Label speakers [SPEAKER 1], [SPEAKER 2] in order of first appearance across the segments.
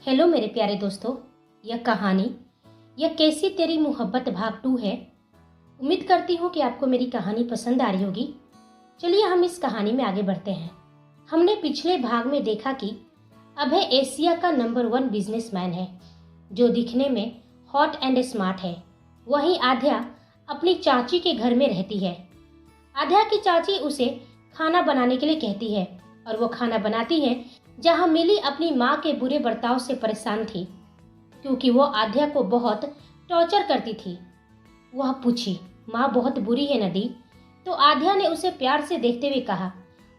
[SPEAKER 1] Hello मेरे प्यारे दोस्तों। यह कहानी यह कैसी तेरी मोहब्बत भाग 2 है। उम्मीद करती हूँ कि आपको मेरी कहानी पसंद आ रही होगी। चलिए हम इस कहानी में आगे बढ़ते हैं। हमने पिछले भाग में देखा कि अभय एशिया का नंबर 1 बिजनेसमैन है जो दिखने में हॉट एंड स्मार्ट है। वहीं आध्या अपनी चाची के घर में रहती है। आध्या की चाची उसे खाना बनाने के लिए कहती है और वो खाना बनाती है जहां मिली अपनी माँ के बुरे बर्ताव से परेशान थी क्योंकि वो आध्या को बहुत टॉर्चर करती थी। वह पूछी, माँ बहुत बुरी है नदी? तो आध्या ने उसे प्यार से देखते हुए कहा,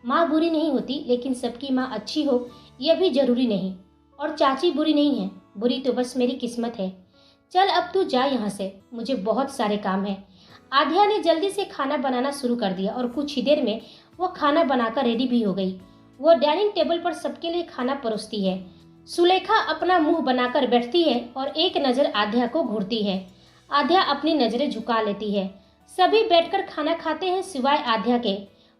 [SPEAKER 1] माँ बुरी नहीं होती, लेकिन सबकी माँ अच्छी हो यह भी जरूरी नहीं। और चाची बुरी नहीं है, बुरी तो बस मेरी किस्मत है। चल अब तू जा यहाँ से, मुझे बहुत सारे काम है। आध्या ने जल्दी से खाना बनाना शुरू कर दिया और कुछ ही देर में वो खाना बनाकर रेडी भी हो गई। वो डाइनिंग टेबल पर सबके लिए खाना परोसती है। सुलेखा अपना मुंह बनाकर बैठती है और एक नजर आध्या को घूरती है। आध्या अपनी नजरें झुका लेती है। सभी बैठकर खाना खाते हैं सिवाय आध्या के।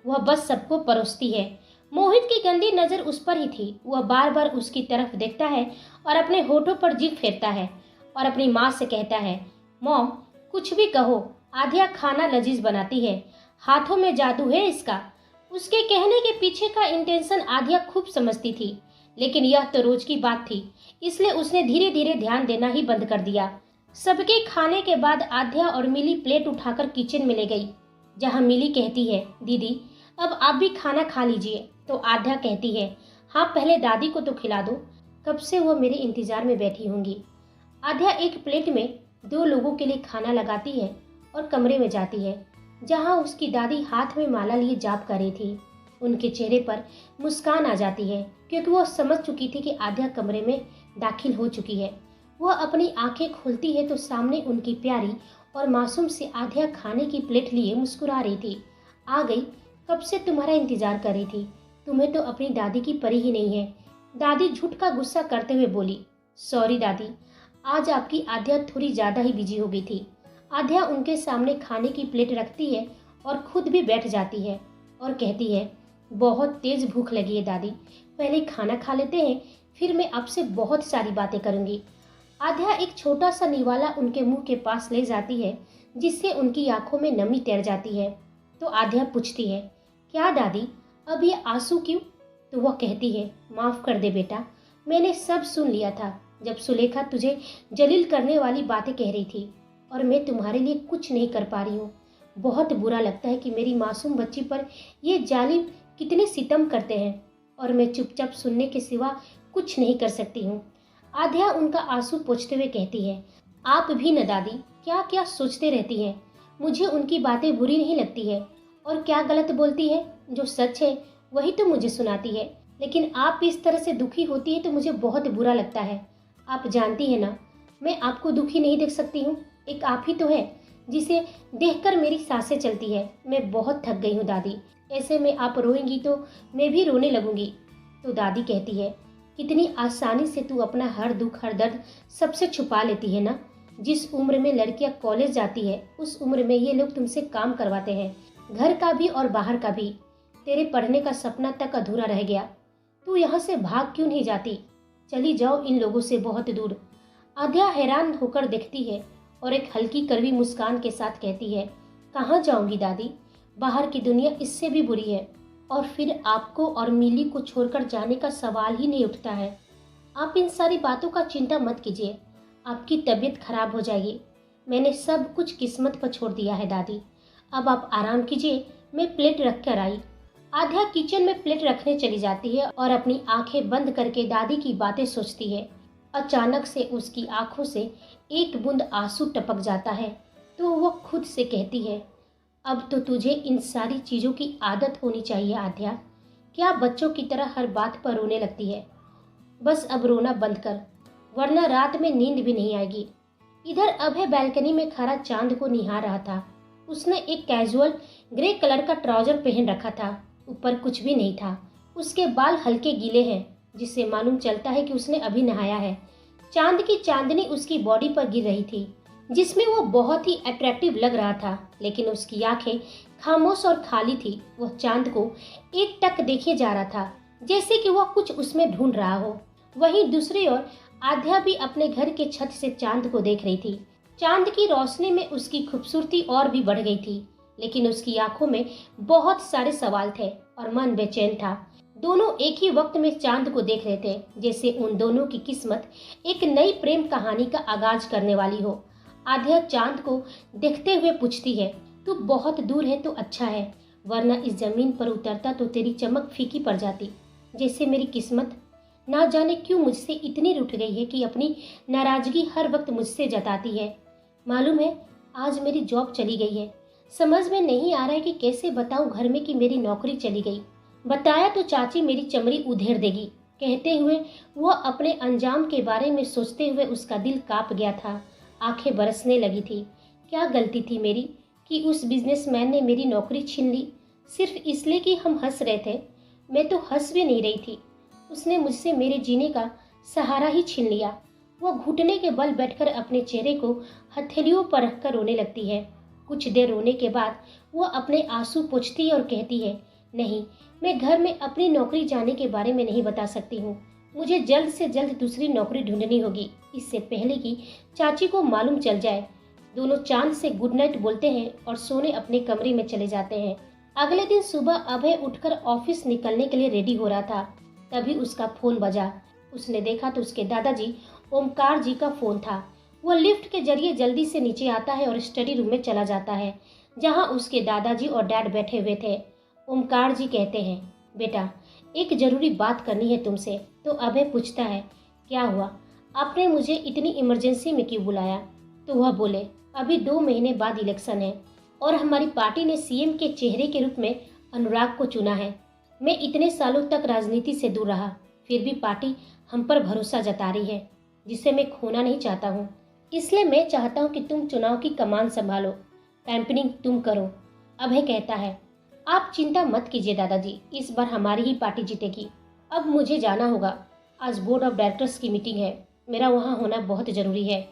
[SPEAKER 1] वह बस सबको परोसती है। मोहित की गंदी नजर उस पर ही थी। वह बार बार उसकी तरफ देखता है और अपने होठों पर जीभ फेरता है और अपनी माँ से कहता है, मॉम कुछ भी कहो, आध्या खाना लजीज बनाती है, हाथों में जादू है इसका। उसके कहने के पीछे का इंटेंशन आध्या खूब समझती थी, लेकिन यह तो रोज की बात थी, इसलिए उसने धीरे धीरे ध्यान देना ही बंद कर दिया। सबके खाने के बाद आध्या और मिली प्लेट उठाकर किचन में ले गई, जहां मिली कहती है, दीदी अब आप भी खाना खा लीजिए। तो आध्या कहती है, हाँ पहले दादी को तो खिला दो, कब से वो मेरे इंतजार में बैठी होंगी। आध्या एक प्लेट में 2 लोगों के लिए खाना लगाती है और कमरे में जाती है जहां उसकी दादी हाथ में माला लिए जाप कर रही थी। उनके चेहरे पर मुस्कान आ जाती है क्योंकि वो समझ चुकी थी कि आध्या कमरे में दाखिल हो चुकी है। वह अपनी आंखें खोलती है तो सामने उनकी प्यारी और मासूम सी आध्या खाने की प्लेट लिए मुस्कुरा रही थी। आ गई, कब से तुम्हारा इंतजार कर रही थी, तुम्हें तो अपनी दादी की परी ही नहीं है। दादी झूठ का गुस्सा करते हुए बोली, सॉरी दादी, आज आपकी आध्या थोड़ी ज्यादा ही बिजी हो गई थी। आध्या उनके सामने खाने की प्लेट रखती है और खुद भी बैठ जाती है और कहती है, बहुत तेज भूख लगी है दादी, पहले खाना खा लेते हैं, फिर मैं आपसे बहुत सारी बातें करूंगी। आध्या एक छोटा सा निवाला उनके मुंह के पास ले जाती है जिससे उनकी आंखों में नमी तैर जाती है। तो आध्या पूछती है, क्या दादी अब ये आंसू क्यों? तो वह कहती है, माफ कर दे बेटा, मैंने सब सुन लिया था जब सुलेखा तुझे जलील करने वाली बातें कह रही थी और मैं तुम्हारे लिए कुछ नहीं कर पा रही हूँ। बहुत बुरा लगता है कि मेरी मासूम बच्ची पर ये जालिम कितने सितम करते हैं और मैं चुपचाप सुनने के सिवा कुछ नहीं कर सकती हूँ। आध्या उनका आंसू पोंछते हुए कहती है, आप भी न दादी, क्या क्या सोचते रहती हैं, मुझे उनकी बातें बुरी नहीं लगती है और क्या गलत बोलती है, जो सच है वही तो मुझे सुनाती है, लेकिन आप इस तरह से दुखी होती है तो मुझे बहुत बुरा लगता है। आप जानती है ना, मैं आपको दुखी नहीं देख सकती हूँ, एक आप ही तो है जिसे देखकर मेरी सांसें चलती है। मैं बहुत थक गई हूँ दादी, ऐसे में आप रोएंगी तो मैं भी रोने लगूंगी। तो दादी कहती है, कितनी आसानी से तू अपना हर दुख हर दर्द सबसे छुपा लेती है ना। जिस उम्र में लड़कियां कॉलेज जाती है उस उम्र में ये लोग तुमसे काम करवाते हैं, घर का भी और बाहर का भी। तेरे पढ़ने का सपना तक अधूरा रह गया, तू यहाँ से भाग क्यों नहीं जाती? चली जाओ इन लोगों से बहुत दूर। आध्या हैरान होकर देखती है और एक हल्की कड़वी मुस्कान के साथ कहती है, कहाँ जाऊंगी दादी, बाहर की दुनिया इससे भी बुरी है और फिर आपको और मिली को छोड़कर जाने का सवाल ही नहीं उठता है। आप इन सारी बातों का चिंता मत कीजिए, आपकी तबीयत खराब हो जाएगी। मैंने सब कुछ किस्मत पर छोड़ दिया है दादी, अब आप आराम कीजिए, मैं प्लेट रख कर आई। आध्या किचन में प्लेट रखने चली जाती है और अपनी आंखें बंद करके दादी की बातें सोचती है। अचानक से उसकी आंखों से एक बूंद आंसू टपक जाता है तो वह खुद से कहती है, अब तो तुझे इन सारी चीज़ों की आदत होनी चाहिए आध्या, क्या बच्चों की तरह हर बात पर रोने लगती है? बस अब रोना बंद कर, वरना रात में नींद भी नहीं आएगी। इधर अभय बैल्कनी में खड़ा चांद को निहार रहा था। उसने एक कैजुअल ग्रे कलर का ट्राउजर पहन रखा था, ऊपर कुछ भी नहीं था। उसके बाल हल्के गीले हैं जिससे मालूम चलता है कि उसने अभी नहाया है। चांद की चांदनी उसकी बॉडी पर गिर रही थी जिसमें वो बहुत ही अट्रैक्टिव लग रहा था, लेकिन उसकी आंखें खामोश और खाली थी। वह चांद को एक टक देखे जा रहा था जैसे कि वह कुछ उसमें ढूंढ रहा हो। वहीं दूसरी ओर आध्या भी अपने घर के छत से चांद को देख रही थी। चांद की रोशनी में उसकी खूबसूरती और भी बढ़ गई थी, लेकिन उसकी आंखों में बहुत सारे सवाल थे और मन बेचैन था। दोनों एक ही वक्त में चांद को देख रहे थे, जैसे उन दोनों की किस्मत एक नई प्रेम कहानी का आगाज करने वाली हो। आध्या चांद को देखते हुए पूछती है, तू बहुत दूर है तो अच्छा है, वरना इस जमीन पर उतरता तो तेरी चमक फीकी पड़ जाती। जैसे मेरी किस्मत ना जाने क्यों मुझसे इतनी रूठ गई है कि अपनी नाराजगी हर वक्त मुझसे जताती है। मालूम है, आज मेरी जॉब चली गई है। समझ में नहीं आ रहा है कि कैसे बताऊं घर में कि मेरी नौकरी चली गई। बताया तो चाची मेरी चमड़ी उधेड़ देगी। कहते हुए वह अपने अंजाम के बारे में सोचते हुए उसका दिल कांप गया था, आंखें बरसने लगी थी। क्या गलती थी मेरी कि उस बिजनेसमैन ने मेरी नौकरी छीन ली, सिर्फ इसलिए कि हम हंस रहे थे। मैं तो हंस भी नहीं रही थी। उसने मुझसे मेरे जीने का सहारा ही छीन लिया। वह घुटने के बल बैठकर अपने चेहरे को हथेलियों पर रखकर रोने लगती है। कुछ देर रोने के बाद वह अपने आंसू पोंछती है और कहती है, नहीं, मैं घर में अपनी नौकरी जाने के बारे में नहीं बता सकती हूँ। मुझे जल्द से जल्द दूसरी नौकरी ढूंढनी होगी, इससे पहले कि चाची को मालूम चल जाए। दोनों चांद से गुड नाइट बोलते हैं और सोने अपने कमरे में चले जाते हैं। अगले दिन सुबह अभय उठकर ऑफिस निकलने के लिए रेडी हो रहा था, तभी उसका फोन बजा। उसने देखा तो उसके दादाजी ओमकार जी का फोन था। वह लिफ्ट के जरिए जल्दी से नीचे आता है और स्टडी रूम में चला जाता है, जहां उसके दादाजी और डैड बैठे हुए थे। ओमकार जी कहते हैं, बेटा एक जरूरी बात करनी है तुमसे। तो अभय पूछता है, क्या हुआ, आपने मुझे इतनी इमरजेंसी में क्यों बुलाया? तो वह बोले, अभी 2 महीने बाद इलेक्शन है और हमारी पार्टी ने सीएम के चेहरे के रूप में अनुराग को चुना है। मैं इतने सालों तक राजनीति से दूर रहा, फिर भी पार्टी हम पर भरोसा जता रही है, जिसे मैं खोना नहीं चाहता हूँ। इसलिए मैं चाहता हूँ कि तुम चुनाव की कमान संभालो, कैंपेनिंग तुम करो। अभय कहता है, आप चिंता मत कीजिए दादाजी, इस बार हमारी ही पार्टी जीतेगी। अब मुझे जाना होगा, आज बोर्ड ऑफ डायरेक्टर्स की मीटिंग है, मेरा वहाँ होना बहुत जरूरी है।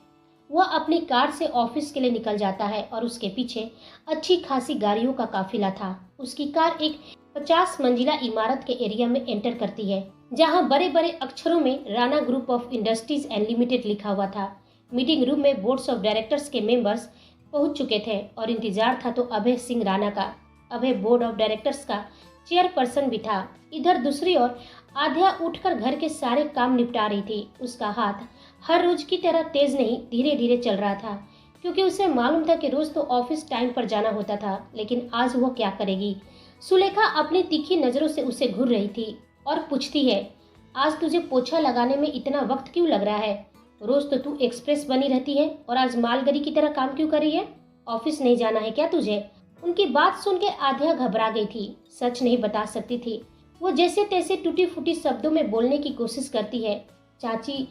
[SPEAKER 1] वह अपनी कार से ऑफिस के लिए निकल जाता है और उसके पीछे अच्छी खासी गाड़ियों का काफिला था। उसकी कार एक 50 मंजिला इमारत के एरिया में एंटर करती है, जहां बड़े बड़े अक्षरों में Rana group of industries and limited लिखा हुआ था। मीटिंग रूम में बोर्ड्स ऑफ डायरेक्टर्स के मेंबर्स पहुंच चुके थे और इंतजार था तो अभय सिंह राणा का। अभय बोर्ड ऑफ डायरेक्टर्स का चेयरपर्सन भी था। इधर दूसरी ओर आध्या उठकर घर के सारे काम निपटा रही थी। उसका हाथ हर रोज की तरह तेज नहीं, धीरे धीरे चल रहा था, क्योंकि उसे मालूम था कि रोज तो ऑफिस टाइम पर जाना होता था, लेकिन आज वो क्या करेगी। सुलेखा अपनी तीखी नजरों से उसे घूर रही थी और पूछती है, आज तुझे पोछा लगाने में इतना वक्त क्यों लग रहा है? रोज तो तू एक्सप्रेस बनी रहती है और आज मालगाड़ी की तरह काम क्यों कर रही है? ऑफिस नहीं जाना है क्या तुझे? उनकी बात सुन के आध्या घबरा गई थी, सच नहीं बता सकती थी। वो जैसे तैसे टूटी फूटी शब्दों में बोलने की कोशिश करती है, चाची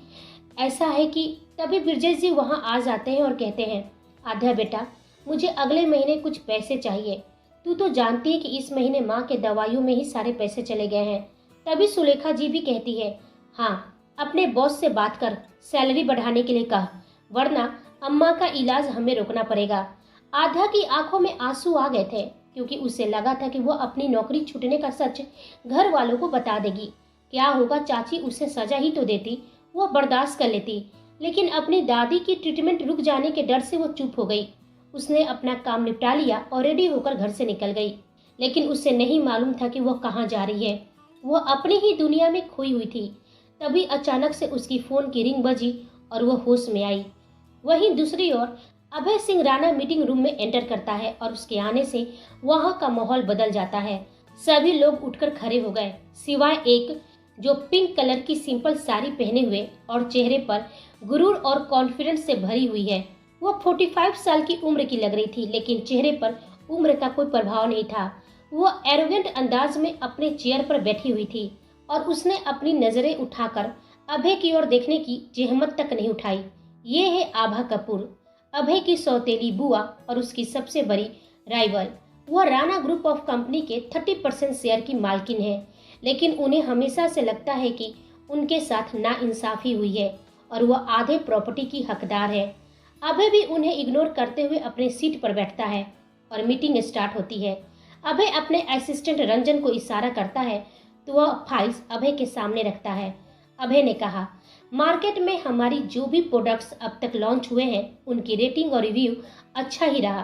[SPEAKER 1] ऐसा है कि। तभी ब्रजेश जी वहाँ आ जाते हैं और कहते हैं, आध्या बेटा, मुझे अगले महीने कुछ पैसे चाहिए। तू तो जानती है कि इस महीने माँ के दवाइयों में ही सारे पैसे चले गए हैं। तभी सुलेखा जी भी कहती है, हाँ, अपने बॉस से बात कर, सैलरी बढ़ाने के लिए कह, वरना अम्मा का इलाज हमें रोकना पड़ेगा। आध्या की आंखों में आंसू आ गए थे, क्योंकि उसे लगा था कि वो अपनी नौकरी छूटने का सच घर वालों को बता देगी। क्या होगा, चाची उसे सजा ही तो देती, वो बर्दाश्त कर लेती। लेकिन अपनी दादी की ट्रीटमेंट रुक जाने के डर से वो चुप हो गई। उसने अपना काम निपटा लिया और रेडी होकर घर से निकल गई, लेकिन उसे नहीं मालूम था कि वह कहाँ जा रही है। वह अपनी ही दुनिया में खोई हुई थी। तभी अचानक से उसकी फोन की रिंग बजी और वह होश में आई। वहीं दूसरी ओर अभय सिंह राणा मीटिंग रूम में एंटर करता है और उसके आने से वहाँ का माहौल बदल जाता है। सभी लोग उठकर खड़े हो गए, सिवाय एक जो पिंक कलर की सिंपल साड़ी पहने हुए और चेहरे पर गुरूर और कॉन्फिडेंस से भरी हुई है। वह 45 साल की उम्र की लग रही थी, लेकिन चेहरे पर उम्र का कोई प्रभाव नहीं था। वह एरोगेंट अंदाज में अपने चेयर पर बैठी हुई थी और उसने अपनी नजरें उठाकर अभय की ओर देखने की जहमत तक नहीं उठाई। ये है आभा कपूर, अभय की सौतेली बुआ और उसकी सबसे बड़ी राइवल। वह राणा ग्रुप ऑफ कंपनी के 30% शेयर की मालकिन है, लेकिन उन्हें हमेशा से लगता है कि उनके साथ नाइंसाफी हुई है और वह आधे प्रॉपर्टी की हकदार है। अभय भी उन्हें इग्नोर करते हुए अपने सीट पर बैठता है और मीटिंग स्टार्ट होती है। अभय अपने असिस्टेंट रंजन को इशारा करता है तो वह फाइल्स अभय के सामने रखता है। अभय ने कहा, मार्केट में हमारी जो भी प्रोडक्ट्स अब तक लॉन्च हुए हैं उनकी रेटिंग और रिव्यू अच्छा ही रहा।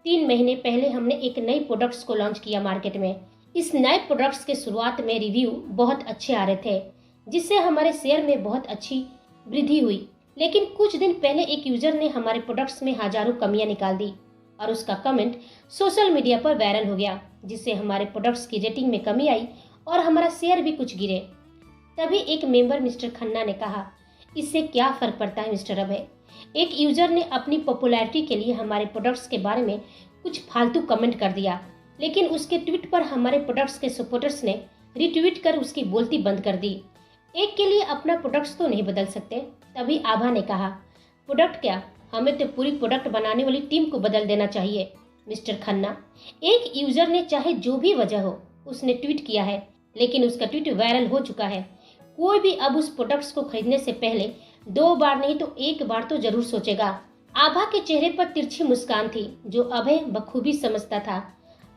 [SPEAKER 1] 3 महीने पहले हमने एक नई प्रोडक्ट्स को लॉन्च किया मार्केट में। इस नए प्रोडक्ट्स के शुरुआत में रिव्यू बहुत अच्छे आ रहे थे, जिससे हमारे शेयर में बहुत अच्छी वृद्धि हुई। लेकिन कुछ दिन पहले एक यूजर ने हमारे प्रोडक्ट्स में हजारों कमियां निकाल दी और उसका कमेंट सोशल मीडिया पर वायरल हो गया, जिससे हमारे प्रोडक्ट्स की रेटिंग में कमी आई और हमारा शेयर भी कुछ गिरे। तभी एक मेंबर मिस्टर खन्ना ने कहा, इससे क्या फर्क पड़ता है मिस्टर अभय। एक यूजर ने अपनी पॉपुलैरिटी के लिए हमारे प्रोडक्ट्स के बारे में कुछ फालतू कमेंट कर दिया, लेकिन उसके ट्वीट पर हमारे प्रोडक्ट्स के सपोर्टर्स ने रिट्वीट कर उसकी बोलती बंद कर दी। एक के लिए अपना प्रोडक्ट्स तो नहीं बदल सकते। तभी आभा ने कहा, प्रोडक्ट क्या, हमें तो पूरी प्रोडक्ट बनाने वाली टीम को बदल देना चाहिए मिस्टर खन्ना। एक यूजर ने चाहे जो भी वजह हो उसने ट्वीट किया है, लेकिन उसका ट्वीट वायरल हो चुका है। कोई भी अब उस प्रोडक्ट्स को खरीदने से पहले 2 बार नहीं तो 1 बार तो जरूर सोचेगा। आभा के चेहरे पर तिरछी मुस्कान थी, जो अभय बखूबी समझता था।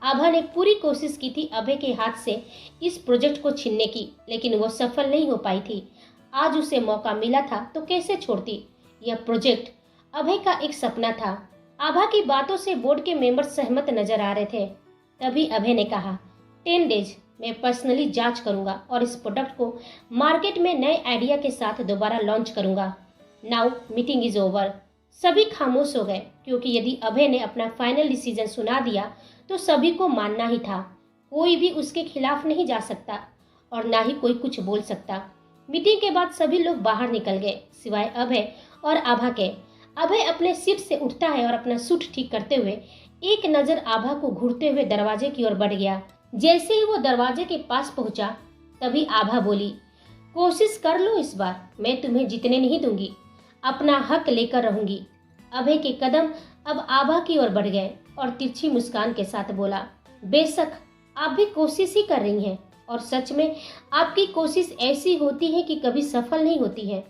[SPEAKER 1] आभा ने पूरी कोशिश की थी अभय के हाथ से इस प्रोजेक्ट को छीनने की, लेकिन वो सफल नहीं हो पाई थी। आज उसे मौका मिला था तो कैसे छोड़ती। यह प्रोजेक्ट अभय का एक सपना था। आभा की बातों से बोर्ड के मेंबर सहमत नजर आ रहे थे। तभी अभय ने कहा, 10 डेज मैं पर्सनली जांच करूंगा और इस प्रोडक्ट को मार्केट में नए आइडिया के साथ दोबारा लॉन्च करूंगा। Now meeting is over. सभी खामोश हो गए, क्योंकि यदि अभय ने अपना फाइनल डिसीजन सुना दिया तो सभी को मानना ही था। कोई भी उसके खिलाफ नहीं जा सकता और ना ही कोई कुछ बोल सकता। मीटिंग के बाद सभी लोग बाहर निकल गए, सिवाय अभय और आभा के। अभय अपने सीट से उठता है और अपना सूट ठीक करते हुए एक नजर आभा को घूरते हुए दरवाजे की ओर बढ़ गया। जैसे ही वो दरवाजे के पास पहुंचा, तभी आभा बोली, कोशिश कर लो इस बार, मैं तुम्हें जीतने नहीं दूंगी, अपना हक लेकर रहूंगी। अभय के कदम अब आभा की ओर बढ़ गए और तिरछी मुस्कान के साथ बोला, बेशक आप भी कोशिश ही कर रही हैं और सच में आपकी कोशिश ऐसी होती है कि कभी सफल नहीं होती है।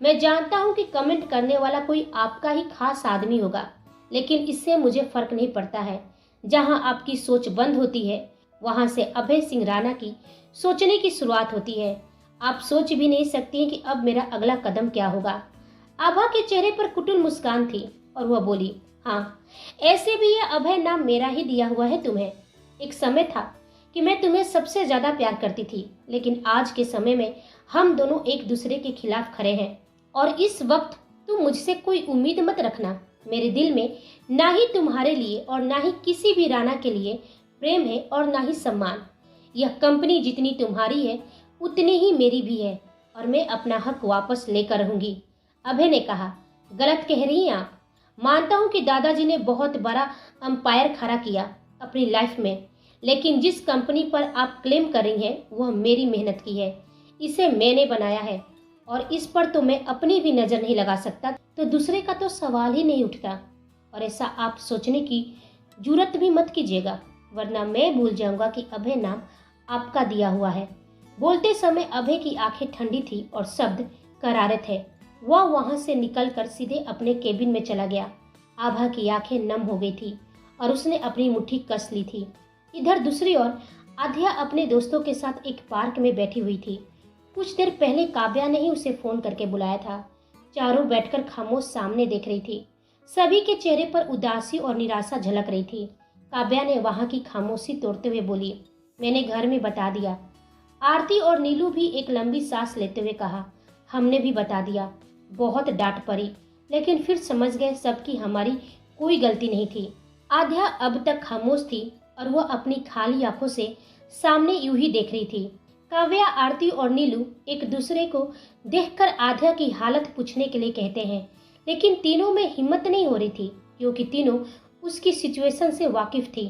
[SPEAKER 1] मैं जानता हूं कि कमेंट करने वाला कोई आपका ही खास आदमी होगा, लेकिन इससे मुझे फर्क नहीं पड़ता है। जहां आपकी सोच बंद होती है वहां से अभय सिंह राणा की सोचने की शुरुआत होती है। आप सोच भी नहीं सकती हैं कि अब मेरा अगला कदम क्या होगा। आभा के चेहरे पर कुटिल मुस्कान थी और वह बोली, हाँ, ऐसे भी यह अभय नाम मेरा ही दिया हुआ है तुम्हें। एक समय था कि मैं तुम्हें सबसे ज्यादा प्यार करती थी, लेकिन आज के समय में हम दोनों एक दूसरे के खिलाफ खड़े हैं और इस वक्त तुम मुझसे कोई उम्मीद मत रखना। मेरे दिल में ना ही तुम्हारे लिए और ना ही किसी भी राणा के लिए प्रेम है और ना ही सम्मान। यह कंपनी जितनी तुम्हारी है उतनी ही मेरी भी है और मैं अपना हक वापस लेकर रहूंगी। अभय ने कहा, गलत कह रही हैं आप। मानता हूं कि दादाजी ने बहुत बड़ा अंपायर खड़ा किया अपनी लाइफ में, लेकिन जिस कंपनी पर आप क्लेम कर रही हैं वह मेरी मेहनत की है। इसे मैंने बनाया है और इस पर तो मैं अपनी भी नजर नहीं लगा सकता, तो दूसरे का तो सवाल ही नहीं उठता। और ऐसा आप सोचने की जुर्रत भी मत कीजिएगा, वरना मैं भूल जाऊंगा कि अभय नाम आपका दिया हुआ है। बोलते समय अभय की आंखें ठंडी थी और शब्द करारे थे। वह वहां से निकलकर सीधे अपने केबिन में चला गया। आभा की आंखें नम हो गई थी और उसने अपनी मुट्ठी कस ली थी। इधर दूसरी ओर आध्या अपने दोस्तों के साथ एक पार्क में बैठी हुई थी। कुछ देर पहले काव्या ने ही उसे फोन करके बुलाया था। चारों बैठकर खामोश सामने देख रही थी। सभी के चेहरे पर उदासी और निराशा झलक रही थी। काव्या ने वहां की खामोशी तोड़ते हुए बोली, मैंने घर में बता दिया। आरती और नीलू भी एक लंबी सांस लेते हुए कहा, हमने भी बता दिया। बहुत डांट पड़ी, लेकिन फिर समझ गए सबकी हमारी कोई गलती नहीं थी। आध्या अब तक खामोश थी और वह अपनी खाली आंखों से सामने यूं ही देख रही थी। काव्या, आरती और नीलू एक दूसरे को देखकर आध्या की हालत पूछने के लिए कहते हैं, लेकिन तीनों में हिम्मत नहीं हो रही थी, क्योंकि तीनों उसकी सिचुएशन से वाकिफ थी।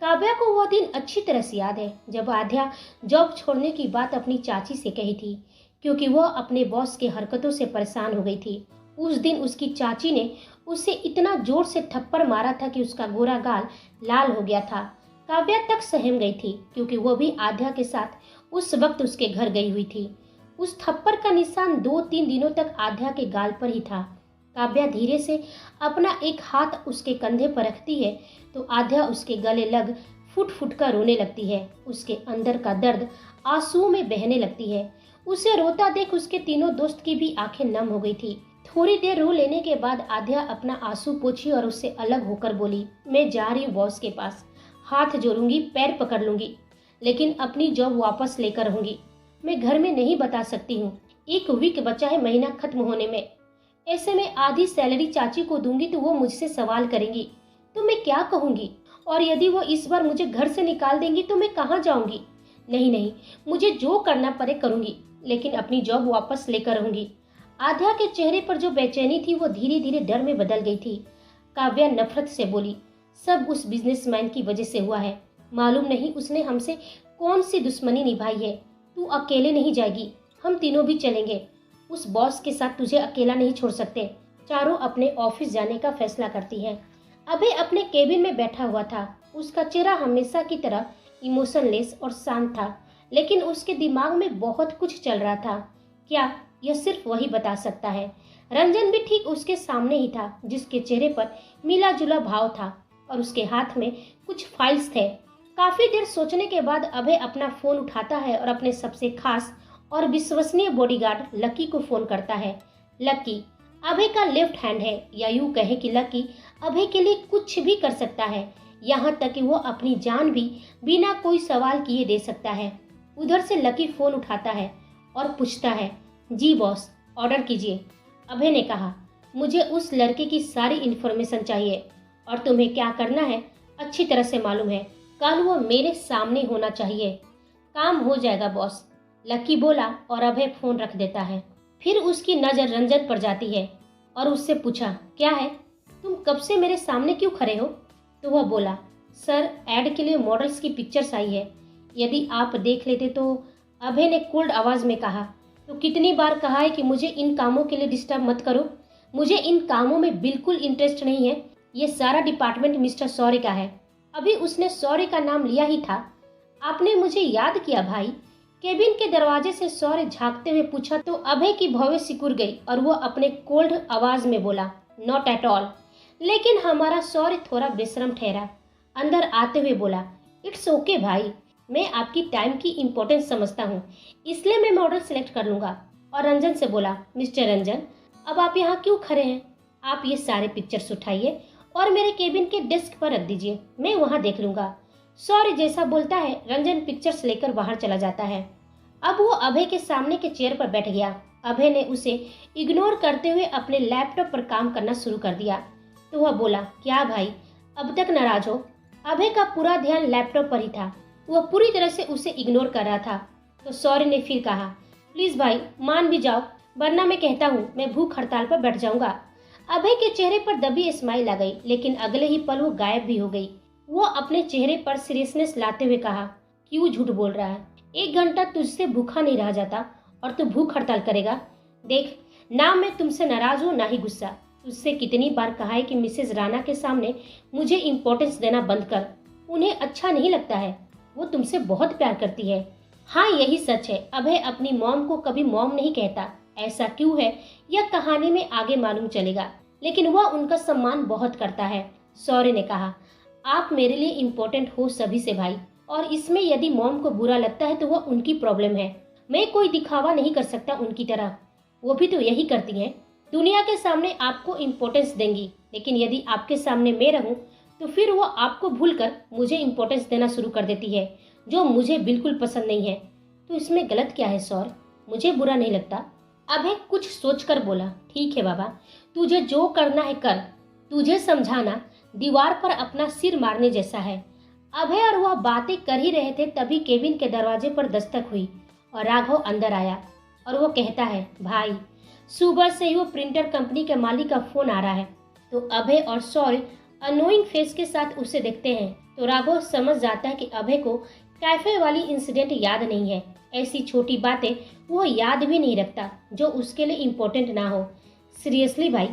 [SPEAKER 1] काव्या को वह दिन अच्छी तरह से याद है जब आध्या जॉब छोड़ने की बात अपनी चाची से कही थी, क्योंकि वह अपने बॉस के हरकतों से परेशान हो गई थी। उस दिन उसकी चाची ने उसे इतना जोर से थप्पड़ मारा था कि उसका गोरा गाल लाल हो गया था। काव्या तक सहम गई थी, क्योंकि वह भी आध्या के साथ उस वक्त उसके घर गई हुई थी। उस थप्पड़ का निशान 2-3 दिनों तक आध्या के गाल पर ही था। काव्या धीरे से अपना एक हाथ उसके कंधे पर रखती है तो आध्या उसके गले लग फुट फुट कर रोने लगती है। उसके अंदर का दर्द आंसुओं में बहने लगती है। उसे रोता देख उसके तीनों दोस्त की भी आंखें नम हो गई थी। थोड़ी देर रो लेने के बाद आध्या अपना आंसू पोंछी और उससे अलग होकर बोली, मैं जा रही हूँ बॉस के पास, हाथ जोड़ूंगी, पैर पकड़ लूंगी, लेकिन अपनी जॉब वापस लेकर रहूंगी। मैं घर में नहीं बता सकती हूँ, 1 वीक बचा है महीना खत्म होने में। ऐसे में आधी सैलरी चाची को दूंगी तो वो मुझसे सवाल करेंगी तो मैं क्या कहूंगी, और यदि वो इस बार मुझे घर से निकाल देंगी तो मैं कहाँ जाऊंगी। नहीं नहीं, मुझे जो करना पड़े करूंगी, लेकिन अपनी जॉब वापस लेकर रहूंगी। आध्या के चेहरे पर जो बेचैनी थी वो धीरे धीरे डर में बदल गई थी। काव्या नफरत से बोली, सब उस बिजनेसमैन की वजह से हुआ है। मालूम नहीं उसने हमसे कौन सी दुश्मनी निभाई है। तू अकेले नहीं जाएगी, हम तीनों भी चलेंगे। उस बॉस के साथ तुझे अकेला नहीं छोड़ सकते। चारों अपने ऑफिस जाने का फैसला करती हैं। अभय अपने केबिन में बैठा हुआ था। उसका चेहरा हमेशा की तरह इमोशनलेस और शांत था, लेकिन उसके दिमाग में बहुत कुछ चल रहा था। क्या, यह सिर्फ वही बता सकता है। रंजन भी ठीक उसके सामने ही था, जिसके चेहरे पर मिला जुला भाव था और उसके हाथ में कुछ फाइल्स थे। काफी देर सोचने के बाद अभय अपना फोन उठाता है और अपने सबसे खास और विश्वसनीय बॉडीगार्ड लकी को फोन करता है। लकी अभय का लेफ्ट हैंड है, या यूं कहे कि लकी अभय के लिए कुछ भी कर सकता है, यहाँ तक कि वो अपनी जान भी बिना कोई सवाल किए दे सकता है। उधर से लकी फोन उठाता है और पूछता है, जी बॉस, ऑर्डर कीजिए। अभय ने कहा, मुझे उस लड़के की सारी इन्फॉर्मेशन चाहिए और तुम्हें क्या करना है अच्छी तरह से मालूम है। कल वो मेरे सामने होना चाहिए। काम हो जाएगा बॉस, लकी बोला और अभय फोन रख देता है। फिर उसकी नज़र रंजन पर जाती है और उससे पूछा, क्या है, तुम कब से मेरे सामने क्यों खड़े हो? तो वह बोला, सर ऐड के लिए मॉडल्स की पिक्चर्स आई है, यदि आप देख लेते तो। अभय ने कोल्ड आवाज में कहा, तो कितनी बार कहा है कि मुझे इन कामों के लिए डिस्टर्ब मत करो। मुझे इन कामों में बिल्कुल इंटरेस्ट नहीं है। ये सारा डिपार्टमेंट मिस्टर सौर्य का है। अभी उसने सौर्य का नाम लिया ही था, आपने मुझे याद किया भाई। केबिन के दरवाजे से सौर्य झांकते हुए पूछा तो अभय की भौवें सिकुड़ गई और वो अपने कोल्ड आवाज में बोला, नॉट एट ऑल। लेकिन हमारा सौर्य थोड़ा बेशरम ठहरा। अंदर आते हुए बोला, इट्स ओके भाई, मैं आपकी टाइम की इम्पोर्टेंस समझता हूँ, इसलिए मैं मॉडल सेलेक्ट कर लूंगा। और रंजन से बोला, मिस्टर रंजन, अब आप यहाँ क्यों खड़े हैं? आप ये सारे पिक्चर्स उठाइए और मेरे केबिन के डेस्क पर रख दीजिए, मैं वहाँ देख लूंगा। सौर्य जैसा बोलता है, रंजन पिक्चर्स लेकर बाहर चला जाता है। अब वो अभय के सामने के चेयर पर बैठ गया। अभय ने उसे इग्नोर करते हुए अपने लैपटॉप पर काम करना शुरू कर दिया। तो वह बोला, क्या भाई, अब तक नाराज हो? अभय का पूरा ध्यान लैपटॉप पर ही था, वह पूरी तरह से उसे इग्नोर कर रहा था। तो सौर्य ने फिर कहा, प्लीज भाई मान भी जाओ, वरना मैं कहता हूँ मैं भूख हड़ताल पर बैठ जाऊंगा। अभय के चेहरे पर दबी स्माइल आ गई, लेकिन अगले ही पल वो गायब भी हो गई। वो अपने चेहरे पर सीरियसनेस लाते हुए कहा, क्यों झूठ बोल रहा है? 1 घंटा तुझसे भूखा नहीं रहा जाता और तू भूख हड़ताल करेगा? देख, ना मैं तुमसे नाराज हूँ ना ही गुस्सा। तुझसे कितनी बार कहा है कि मिसेज राणा के सामने मुझे इम्पोर्टेंस देना बंद कर, उन्हें अच्छा नहीं लगता है, वो तुमसे बहुत प्यार करती है। हाँ यही सच है, अभय अपनी मॉम को कभी मॉम नहीं कहता। ऐसा क्यों है यह कहानी में आगे मालूम चलेगा, लेकिन वह उनका सम्मान बहुत करता है। सौर्य ने कहा, आप मेरे लिए इम्पोर्टेंट हो सभी से भाई, और इसमें यदि मॉम को बुरा लगता है तो वह उनकी प्रॉब्लम है। मैं कोई दिखावा नहीं कर सकता उनकी तरह, वो भी तो यही करती हैं। दुनिया के सामने आपको इम्पोर्टेंस देंगी, लेकिन यदि आपके सामने मैं रहूं तो फिर वो आपको भूलकर मुझे इम्पोर्टेंस देना शुरू कर देती है, जो मुझे बिल्कुल पसंद नहीं है। तो इसमें गलत क्या है सौर? मुझे बुरा नहीं लगता। अभय कुछ सोचकर बोला, ठीक है बाबा, तुझे जो करना है कर। तुझे समझाना दीवार पर अपना सिर मारने जैसा है। अभय और वह बातें कर ही रहे थे, तभी केबिन के दरवाजे पर दस्तक हुई और राघव अंदर आया और वो कहता है, भाई सुबह से ही वो प्रिंटर कंपनी के मालिक का फोन आ रहा है। तो अभय और सौर्य अनोइंग फेस के साथ उसे देखते हैं तो राघव समझ जाता है कि अभय को कैफे वाली इंसिडेंट याद नहीं है। ऐसी छोटी बातें वो याद भी नहीं रखता जो उसके लिए इम्पोर्टेंट ना हो। सीरियसली भाई,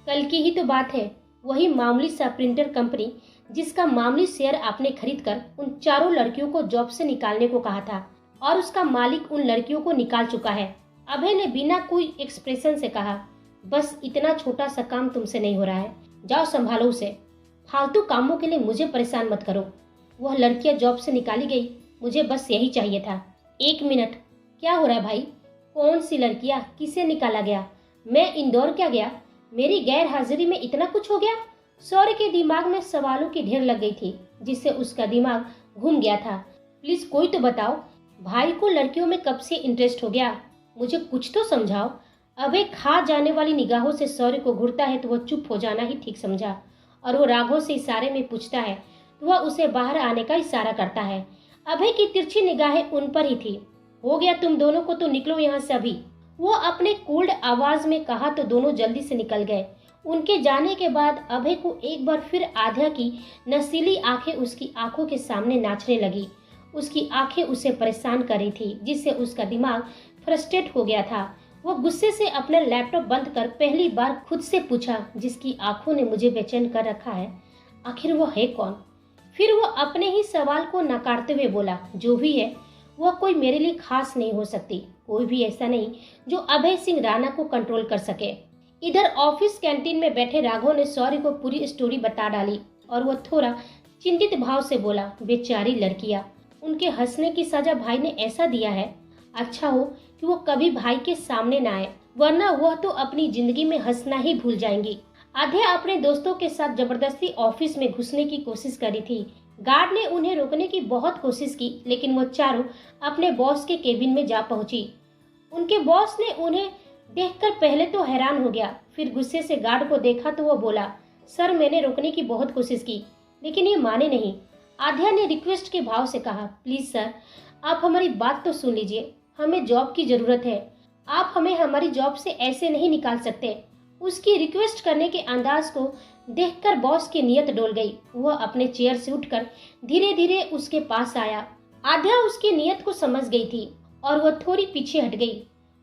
[SPEAKER 1] कल की ही तो बात है, वही मामूली सा प्रिंटर कंपनी जिसका मामूली शेयर आपने खरीद कर उन चारों लड़कियों को जॉब से निकालने को कहा था, और उसका मालिक उन लड़कियों को निकाल चुका है। अभय ने बिना कोई एक्सप्रेशन से कहा, बस इतना छोटा सा काम तुमसे नहीं हो रहा है, जाओ संभालो उसे, फालतू कामों के लिए मुझे परेशान मत करो। वह लड़कियां जॉब से निकाली गई, मुझे बस यही चाहिए था। 1 मिनट, क्या हो रहा है भाई? कौन सी लड़कियां, किसे निकाला गया, मैं इंदौर क्या गया, मेरी गैर हाजिरी में इतना कुछ हो गया। सौर्य के दिमाग में सवालों की ढेर लग गई थी, जिससे उसका दिमाग घूम गया था। प्लीज कोई तो बताओ, भाई को लड़कियों में कब से इंटरेस्ट हो गया, मुझे कुछ तो समझाओ। अबे खा जाने वाली निगाहों से सौर्य को घूरता है तो वह चुप हो जाना ही ठीक समझा, और वो राघव से इशारे में पूछता है तो वह उसे बाहर आने का इशारा करता है। अभय की तिरछी निगाहें उन पर ही थी। हो गया तुम दोनों को, तो निकलो यहाँ से अभी, वो अपने कोल्ड आवाज में कहा तो दोनों जल्दी से निकल गए। उनके जाने के बाद अभय को एक बार फिर आध्या की नशीली आंखें उसकी आंखों के सामने नाचने लगी। उसकी आंखें उसे परेशान कर रही थी, जिससे उसका दिमाग फ्रस्ट्रेट हो गया था। वो गुस्से से अपना लैपटॉप बंद कर पहली बार खुद से पूछा, जिसकी आंखों ने मुझे बेचैन कर रखा है, आखिर वो है कौन। फिर वो अपने ही सवाल को नकारते हुए बोला, जो भी है वह कोई मेरे लिए खास नहीं हो सकती, कोई भी ऐसा नहीं जो अभय सिंह राणा को कंट्रोल कर सके। इधर ऑफिस कैंटीन में बैठे राघव ने सौर्य को पूरी स्टोरी बता डाली और वह थोड़ा चिंतित भाव से बोला, बेचारी लड़कियां, उनके हंसने की सजा भाई ने ऐसा दिया है। अच्छा हो कि वो कभी भाई के सामने ना आए, वरना वह तो अपनी जिंदगी में हंसना ही भूल जाएंगी। आध्या अपने दोस्तों के साथ जबरदस्ती ऑफिस में घुसने की कोशिश करी थी। गार्ड ने उन्हें रोकने की बहुत कोशिश की, लेकिन वो चारों अपने बॉस के केबिन में जा पहुंची। उनके बॉस ने उन्हें देखकर पहले तो हैरान हो गया, फिर गुस्से से गार्ड को देखा तो वो बोला, सर मैंने रोकने की बहुत कोशिश की, लेकिन ये माने नहीं। आध्या ने रिक्वेस्ट के भाव से कहा, प्लीज सर, आप हमारी बात तो सुन लीजिए, हमें जॉब की जरूरत है, आप हमें हमारी जॉब से ऐसे नहीं निकाल सकते। उसकी रिक्वेस्ट करने के अंदाज को देखकर बॉस की नीयत डोल गई। वह अपने चेयर से उठकर धीरे धीरे उसके पास आया। आध्या उसकी नीयत को समझ गई थी और वह थोड़ी पीछे हट गई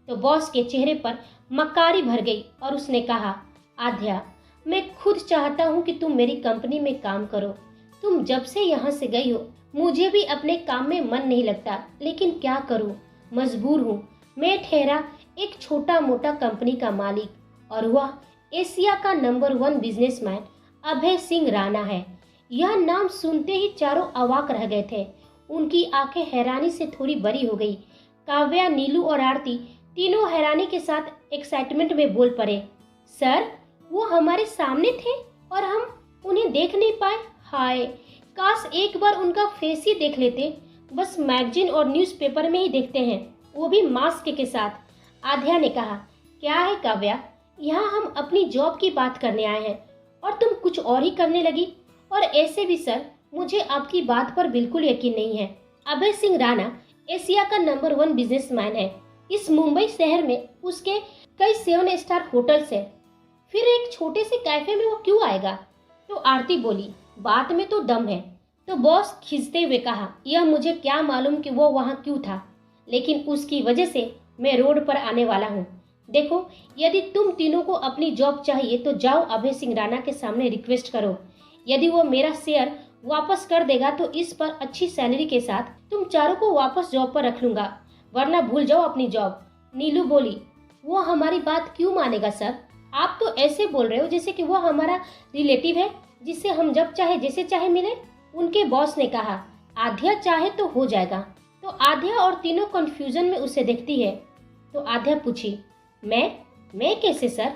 [SPEAKER 1] तो बॉस के चेहरे पर मक्कारी भर गई और उसने कहा, आध्या, मैं खुद चाहता हूँ कि तुम मेरी कंपनी में काम करो। तुम जब से यहाँ से गई हो मुझे भी अपने काम में मन नहीं लगता, लेकिन क्या करूँ, मजबूर हूँ। मैं ठहरा एक छोटा मोटा कंपनी का मालिक और वह एशिया का नंबर 1 बिजनेसमैन अभय सिंह राणा है। यह नाम सुनते ही चारों अवाक रह गए थे। उनकी आंखें हैरानी से थोड़ी बड़ी हो गई। काव्या, नीलू और आरती तीनों हैरानी के साथ एक्साइटमेंट में बोल पड़े, सर वो हमारे सामने थे और हम उन्हें देख नहीं पाए। हाय, काश एक बार उनका फेस ही देख लेते, बस मैगजीन और न्यूज़पेपर में ही देखते हैं, वो भी मास्क के साथ। आध्या ने कहा, क्या है काव्या, यहाँ हम अपनी जॉब की बात करने आए हैं और तुम कुछ और ही करने लगी। और ऐसे भी सर, मुझे आपकी बात पर बिल्कुल यकीन नहीं है। अभय सिंह राणा एशिया का नंबर 1 बिजनेसमैन है। इस मुंबई शहर में उसके कई 7 स्टार होटल्स हैं, फिर एक छोटे से कैफे में वो क्यों आएगा। तो आरती बोली, बात में तो दम है। तो बॉस खींचते हुए कहा, यह मुझे क्या मालूम कि वो वहाँ क्यों था, लेकिन उसकी वजह से मैं रोड पर आने वाला हूँ। देखो, यदि तुम तीनों को अपनी जॉब चाहिए तो जाओ अभय सिंह राणा के सामने रिक्वेस्ट करो। यदि वो मेरा शेयर वापस कर देगा तो इस पर अच्छी सैलरी के साथ तुम चारों को वापस जॉब पर रख लूंगा, वरना भूल जाओ अपनी जॉब। नीलू बोली, वो हमारी बात क्यों मानेगा सर, आप तो ऐसे बोल रहे हो जैसे कि वो हमारा रिलेटिव है जिससे हम जब चाहे जैसे चाहे मिले। उनके बॉस ने कहा, आध्या चाहे तो हो जाएगा। तो आध्या और तीनों कंफ्यूजन में उसे देखती है। तो आध्या पूछी, मैं कैसे सर।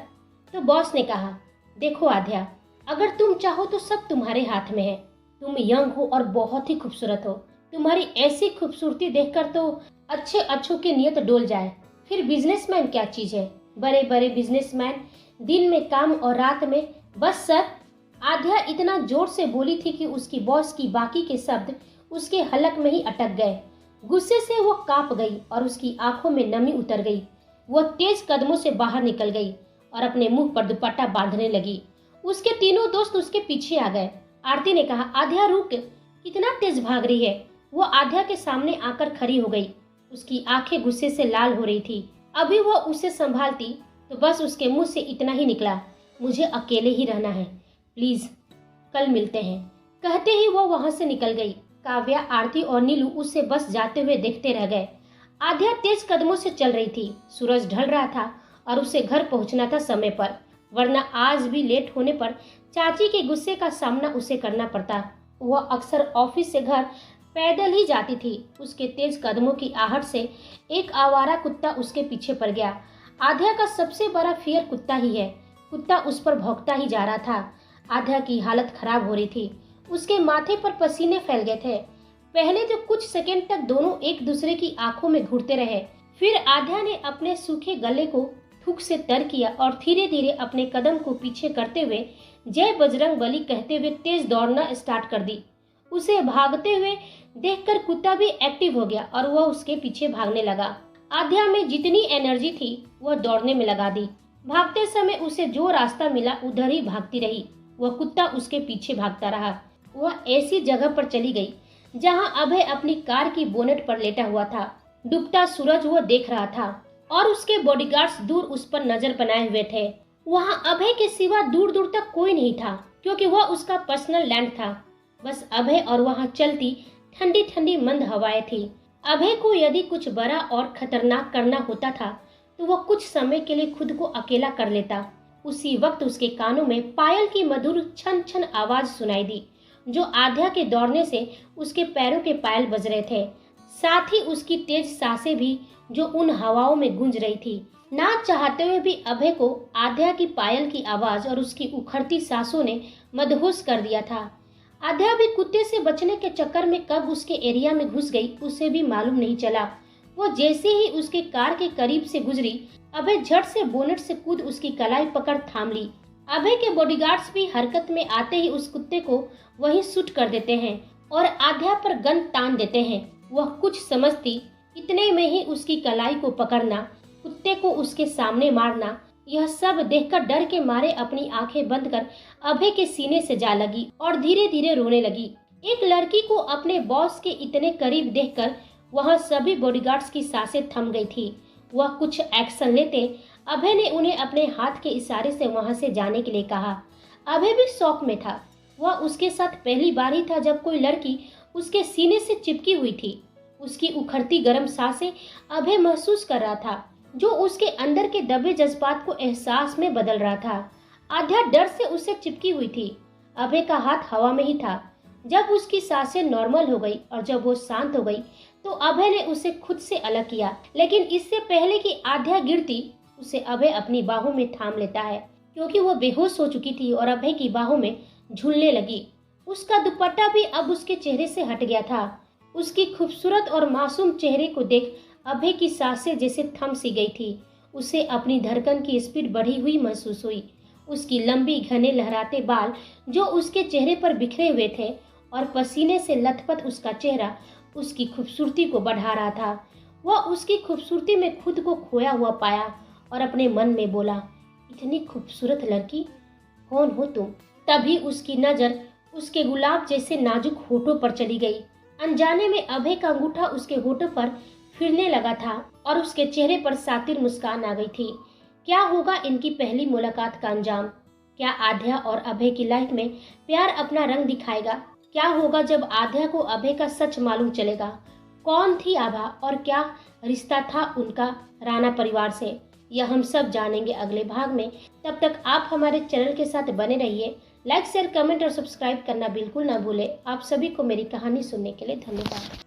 [SPEAKER 1] तो बॉस ने कहा, देखो आध्या, अगर तुम चाहो तो सब तुम्हारे हाथ में है। तुम यंग हो और बहुत ही खूबसूरत हो। तुम्हारी ऐसी खूबसूरती देखकर तो अच्छे अच्छों की नीयत डोल जाए। फिर बिजनेसमैन क्या चीज है, बड़े बड़े बिजनेसमैन दिन में काम और रात में बस सर। आध्या इतना जोर से बोली थी कि उसकी बॉस की बाकी के शब्द उसके हलक में ही अटक गए। गुस्से से वो कांप गई और उसकी आंखों में नमी उतर गई। वो तेज कदमों से बाहर निकल गई और अपने मुंह पर दुपट्टा बांधने लगी। उसके तीनों दोस्त उसके पीछे आ गए। आरती ने कहा, आध्या रुक, कितना तेज भाग रही है। वो आध्या के सामने आकर खड़ी हो गई। उसकी आंखें गुस्से से लाल हो रही थी। अभी वो उसे संभालती तो बस उसके मुंह से इतना ही निकला, मुझे अकेले ही रहना है, प्लीज कल मिलते हैं। कहते ही वो वहां से निकल गई। काव्या, आरती और नीलू उससे बस जाते हुए देखते रह गए। आध्या तेज कदमों से चल रही थी। सूरज ढल रहा था और उसे घर पहुंचना था समय पर, वरना आज भी लेट होने पर चाची के गुस्से का सामना उसे करना पड़ता। वह अक्सर ऑफिस से घर पैदल ही जाती थी। उसके तेज कदमों की आहट से एक आवारा कुत्ता उसके पीछे पड़ गया। आध्या का सबसे बड़ा फियर कुत्ता ही है। कुत्ता उस पर भौंकता ही जा रहा था। आध्या की हालत खराब हो रही थी। उसके माथे पर पसीने फैल गए थे। पहले तो कुछ सेकंड तक दोनों एक दूसरे की आंखों में घूरते रहे। फिर आध्या ने अपने सूखे गले को थूक से तर किया और धीरे धीरे अपने कदम को पीछे करते हुए जय बजरंग बली कहते हुए तेज दौड़ना स्टार्ट कर दी। उसे भागते हुए देखकर कुत्ता भी एक्टिव हो गया और वह उसके पीछे भागने लगा। आध्या में जितनी एनर्जी थी वह दौड़ने में लगा दी। भागते समय उसे जो रास्ता मिला उधर ही भागती रही। वह कुत्ता उसके पीछे भागता रहा। वह ऐसी जगह पर चली गई जहां अभय अपनी कार की बोनेट पर लेटा हुआ था। डूबता सूरज वह देख रहा था और उसके बॉडीगार्ड्स दूर उस पर नजर बनाए हुए थे। वहां अभय के सिवा दूर दूर तक कोई नहीं था क्योंकि वह उसका पर्सनल लैंड था। बस अभय और वहां चलती ठंडी ठंडी मंद हवाएं थी। अभय को यदि कुछ बड़ा और खतरनाक करना होता था तो वह कुछ समय के लिए खुद को अकेला कर लेता। उसी वक्त उसके कानों में पायल की मधुर छन छन आवाज सुनाई दी, जो आध्या के दौड़ने से उसके पैरों के पायल बज रहे थे। साथ ही उसकी तेज सांसें भी जो उन हवाओं में गूंज रही थी। ना चाहते हुए भी अभय को आध्या की पायल की आवाज और उसकी उखड़ती सांसों ने मदहोश कर दिया था। आध्या भी कुत्ते से बचने के चक्कर में कब उसके एरिया में घुस गई उसे भी मालूम नहीं चला। वो जैसे ही उसके कार के करीब से गुजरी, अभय झट से बोनेट से कूद उसकी कलाई पकड़ थाम ली। अभय के बॉडीगार्ड्स भी हरकत में आते ही उस कुत्ते को वहीं शूट कर देते हैं और आध्या पर गन तान देते हैं। वह कुछ समझती इतने में ही उसकी कलाई को पकड़ना, कुत्ते को उसके सामने मारना, यह सब देखकर डर के मारे अपनी आंखें बंद कर अभय के सीने से जा लगी और धीरे धीरे रोने लगी। एक लड़की को अपने बॉस के इतने करीब देखकर वहां सभी बॉडीगार्ड्स की सांसें थम गई थी। वह कुछ एक्शन लेते अभय ने उन्हें अपने हाथ के इशारे से वहां से जाने के लिए कहा। अभय भी शौक में था। वह उसके साथ पहली बार ही था जब कोई लड़की उसके सीने से चिपकी हुई थी। उसकी उखड़ती गर्म सांसें अभय महसूस कर रहा था, जो उसके अंदर के दबे जज्बात को एहसास में बदल रहा था। आध्या डर से उससे चिपकी हुई थी। अभय का हाथ हवा में ही था। जब उसकी सांसें नॉर्मल हो गई और जब वो शांत हो गई तो अभय ने उसे खुद से अलग किया, लेकिन इससे पहले कि आध्या गिरती उसे अभय अपनी बाहों में थाम लेता है, क्योंकि वो बेहोश हो चुकी थी और अभय की बाहों में झूलने लगी। उसका दुपट्टा भी अब उसके चेहरे से हट गया था। उसकी खूबसूरत और मासूम चेहरे को देख अभय की सांसें जैसे थम सी गई थी। उसे अपनी धड़कन की स्पीड बढ़ी हुई महसूस हुई। उसकी लंबी घने लहराते बाल जो उसके चेहरे पर बिखरे हुए थे और पसीने से लथपथ उसका चेहरा उसकी खूबसूरती को बढ़ा रहा था। वह उसकी खूबसूरती में खुद को खोया हुआ पाया और अपने मन में बोला, इतनी खूबसूरत लड़की, कौन हो तुम? तभी उसकी नजर उसके गुलाब जैसे नाजुक होठों पर चली गई। अनजाने में अभय का अंगूठा उसके होठों पर फिरने लगा था और उसके चेहरे पर सातिर मुस्कान आ गई थी। क्या होगा इनकी पहली मुलाकात का अंजाम? क्या आध्या और अभय की लाइफ में प्यार अपना रंग दिखाएगा? क्या होगा जब आध्या को अभय का सच मालूम चलेगा? कौन थी आभा और क्या रिश्ता था उनका राणा परिवार से? यह हम सब जानेंगे अगले भाग में। तब तक आप हमारे चैनल के साथ बने रहिए। लाइक शेयर कमेंट और सब्सक्राइब करना बिल्कुल ना भूलें। आप सभी को मेरी कहानी सुनने के लिए धन्यवाद।